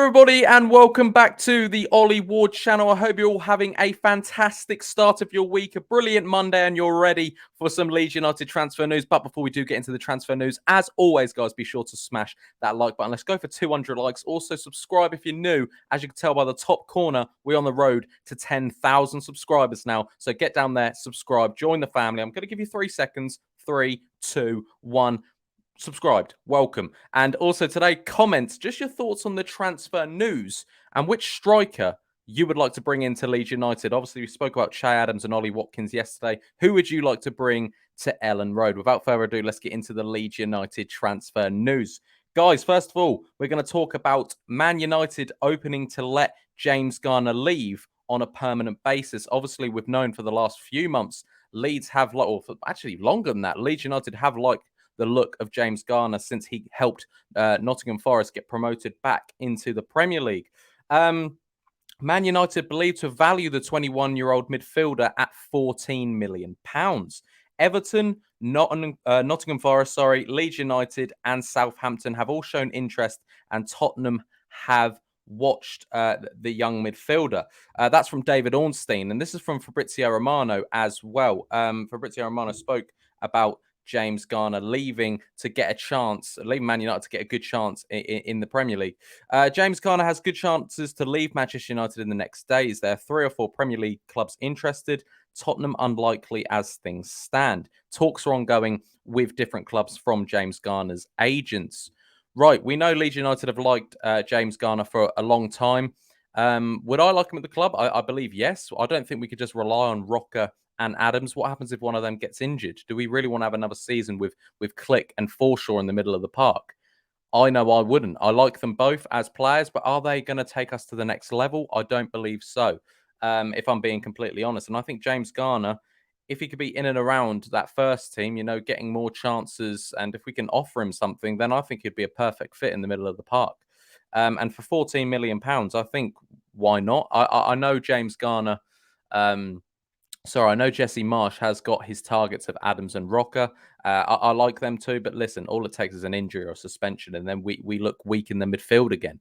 everybody, and welcome back to the Ollie Ward channel. I hope you're all having a fantastic start of your week, a brilliant Monday, and you're ready for some Leeds United transfer news. But before we do get into the transfer news, as always, guys, be sure to smash that like button. Let's go for 200 likes. Also, subscribe if you're new. As you can tell by the top corner, we're on the road to 10,000 subscribers now. So get down there, subscribe, join the family. I'm going to give you 3 seconds. 3, 2, 1. Subscribed, welcome. And also today, comments just your thoughts on the transfer news and which striker you would like to bring into Leeds United. Obviously, we spoke about Che Adams and Ollie Watkins yesterday. Who would you like to bring to Ellen Road? Without further ado, let's get into the Leeds United transfer news. Guys, first of all, we're going to talk about Man United opening to let James Garner leave on a permanent basis. Obviously, we've known for the last few months, Leeds have, or actually longer than that, Leeds United have liked the look of James Garner since he helped Nottingham Forest get promoted back into the Premier League. Man United believed to value the 21-year-old midfielder at £14 million. Everton, Nottingham Forest, Leeds United and Southampton have all shown interest, and Tottenham have watched the young midfielder. That's from David Ornstein, and this is from Fabrizio Romano as well. Fabrizio Romano spoke about James Garner leaving Man United to get a good chance in the Premier League. James Garner has good chances to leave Manchester United in the next days. There are 3 or 4 Premier League clubs interested. Tottenham unlikely as things stand. Talks are ongoing with different clubs from James Garner's agents. Right, we know Leeds United have liked James Garner for a long time. Would I like him at the club? I believe yes. I don't think we could just rely on Rocker and Adams. What happens if one of them gets injured? Do we really want to have another season with Click and Forshaw in the middle of the park? I know I wouldn't. I like them both as players, but are they going to take us to the next level? I don't believe so, if I'm being completely honest. And I think James Garner, if he could be in and around that first team, getting more chances, and if we can offer him something, then I think he'd be a perfect fit in the middle of the park. And for £14 million, I think, why not? I know James Garner... I know Jesse Marsch has got his targets of Adams and Rocker. I like them too, but listen, all it takes is an injury or a suspension, and then we look weak in the midfield again.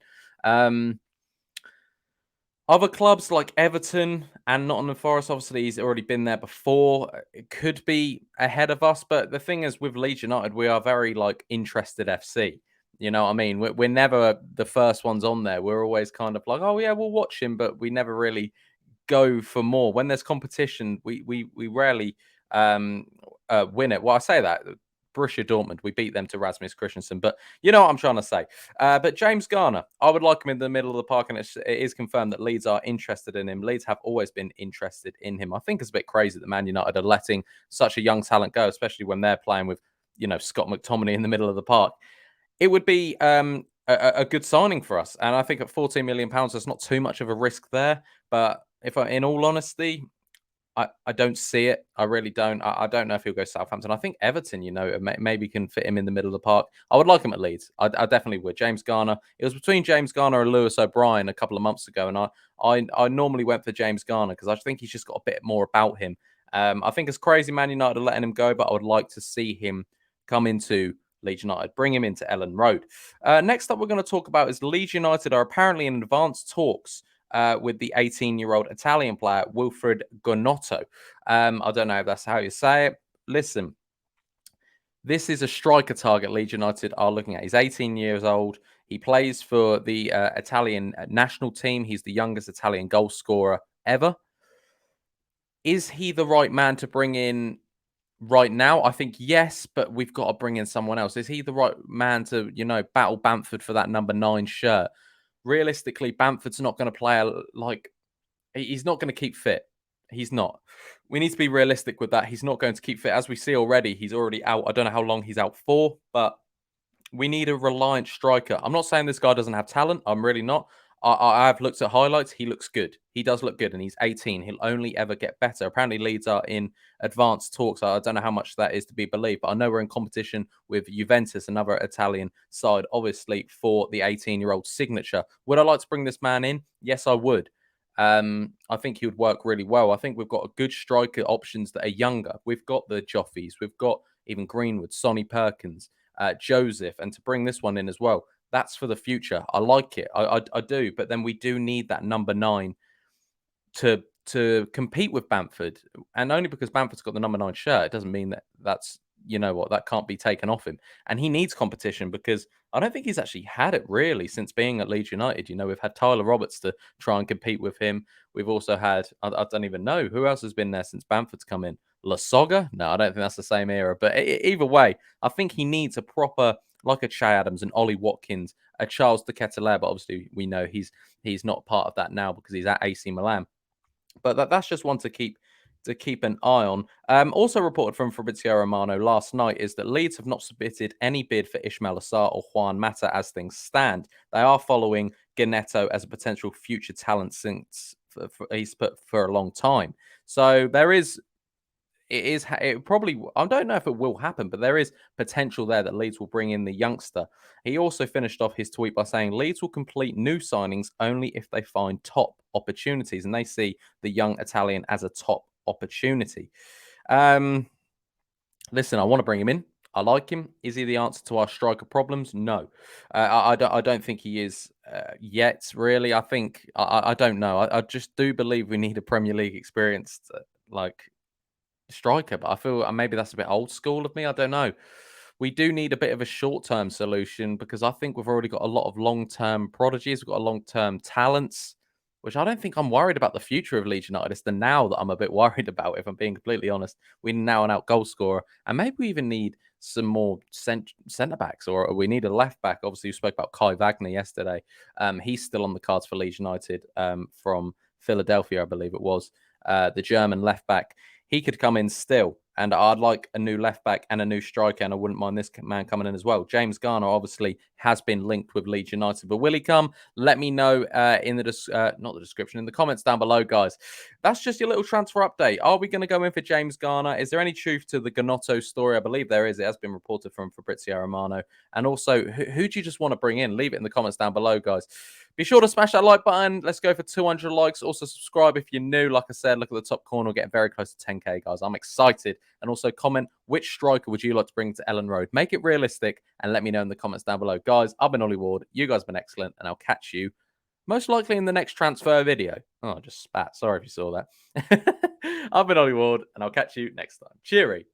Other clubs like Everton and Nottingham Forest, obviously he's already been there before. It could be ahead of us, but the thing is with Leeds United, we are very interested FC. You know what I mean? We're never the first ones on there. We're always kind of like, oh yeah, we'll watch him, but we never really go for more. When there's competition, we rarely win it. Well, I say that Borussia Dortmund, we beat them to Rasmus Christensen, but you know what I'm trying to say. But James Garner, I would like him in the middle of the park, and it is confirmed that Leeds are interested in him. Leeds have always been interested in him. I think it's a bit crazy that Man United are letting such a young talent go, especially when they're playing with, Scott McTominay in the middle of the park. It would be a good signing for us, and I think at £14 million, there's not too much of a risk there. But in all honesty, I don't see it. I really don't. I don't know if he'll go Southampton. I think Everton, maybe can fit him in the middle of the park. I would like him at Leeds. I definitely would. James Garner. It was between James Garner and Lewis O'Brien a couple of months ago, and I normally went for James Garner because I think he's just got a bit more about him. I think it's crazy Man United are letting him go, but I would like to see him come into Leeds United, bring him into Ellen Road. Next up, we're going to talk about is Leeds United are apparently in advanced talks with the 18-year-old Italian player, Wilfried Gnonto. I don't know if that's how you say it. Listen, this is a striker target Leeds United are looking at. He's 18 years old. He plays for the Italian national team. He's the youngest Italian goal scorer ever. Is he the right man to bring in right now? I think yes, but we've got to bring in someone else. Is he the right man to, battle Bamford for that number 9 shirt? Realistically, Bamford's not going to play he's not going to keep fit. He's not. We need to be realistic with that. He's not going to keep fit. As we see already, he's already out. I don't know how long he's out for, but we need a reliant striker. I'm not saying this guy doesn't have talent. I'm really not. I've looked at highlights. He looks good. He does look good, and he's 18. He'll only ever get better. Apparently, Leeds are in advanced talks. I don't know how much that is to be believed, but I know we're in competition with Juventus, another Italian side, obviously, for the 18-year-old signature. Would I like to bring this man in? Yes, I would. I think he would work really well. I think we've got a good striker options that are younger. We've got the Joffeys. We've got even Greenwood, Sonny Perkins, Joseph, and to bring this one in as well. that's for the future. I like it. I do. But then we do need that number 9 to compete with Bamford, and only because Bamford's got the number 9 shirt, it doesn't mean that that's, you know what, that can't be taken off him. And he needs competition because I don't think he's actually had it really since being at Leeds United. You know, we've had Tyler Roberts to try and compete with him. We've also had, I don't even know who else has been there since Bamford's come in. La Soga? No, I don't think that's the same era. But either way, I think he needs a proper, like a Che Adams, an Ollie Watkins, a Charles de Ketelaere. But obviously, we know he's not part of that now because he's at AC Milan. But that's just one to keep an eye on. Also reported from Fabrizio Romano last night is that Leeds have not submitted any bid for Ismail Assar or Juan Mata as things stand. They are following Gnonto as a potential future talent since he's put for a long time. So there is. It probably, I don't know if it will happen, but there is potential there that Leeds will bring in the youngster. He also finished off his tweet by saying Leeds will complete new signings only if they find top opportunities, and they see the young Italian as a top opportunity. Listen, I want to bring him in. I like him. Is he the answer to our striker problems? No, I don't think he is yet. Really, I think I don't know. I just do believe we need a Premier League experienced like striker, but I feel maybe that's a bit old school of me. I don't know. We do need a bit of a short-term solution because I think we've already got a lot of long-term prodigies. We've got a long-term talents, which I don't think I'm worried about the future of Leeds United. It's the now that I'm a bit worried about, if I'm being completely honest. We need now an out goal scorer, and maybe we even need some more centre backs, or we need a left back. Obviously, we spoke about Kai Wagner yesterday. He's still on the cards for Leeds United from Philadelphia, I believe it was. The German left back. He could come in still, and I'd like a new left back and a new striker, and I wouldn't mind this man coming in as well. James Garner obviously has been linked with Leeds United, but will he come? Let me know in the not the description, in the comments down below, guys. That's just your little transfer update. Are we going to go in for James Garner? Is there any truth to the Gnonto story? I believe there is. It has been reported from Fabrizio Romano. And also, who do you just want to bring in? Leave it in the comments down below, guys. Be sure to smash that like button. Let's go for 200 likes. Also, subscribe if you're new. Like I said, look at the top corner. We're getting very close to 10K, guys. I'm excited. And also, comment which striker would you like to bring to Ellen Road. Make it realistic and let me know in the comments down below. Guys, I've been Ollie Ward. You guys have been excellent. And I'll catch you most likely in the next transfer video. Oh, I just spat. Sorry if you saw that. I've been Ollie Ward, and I'll catch you next time. Cheery.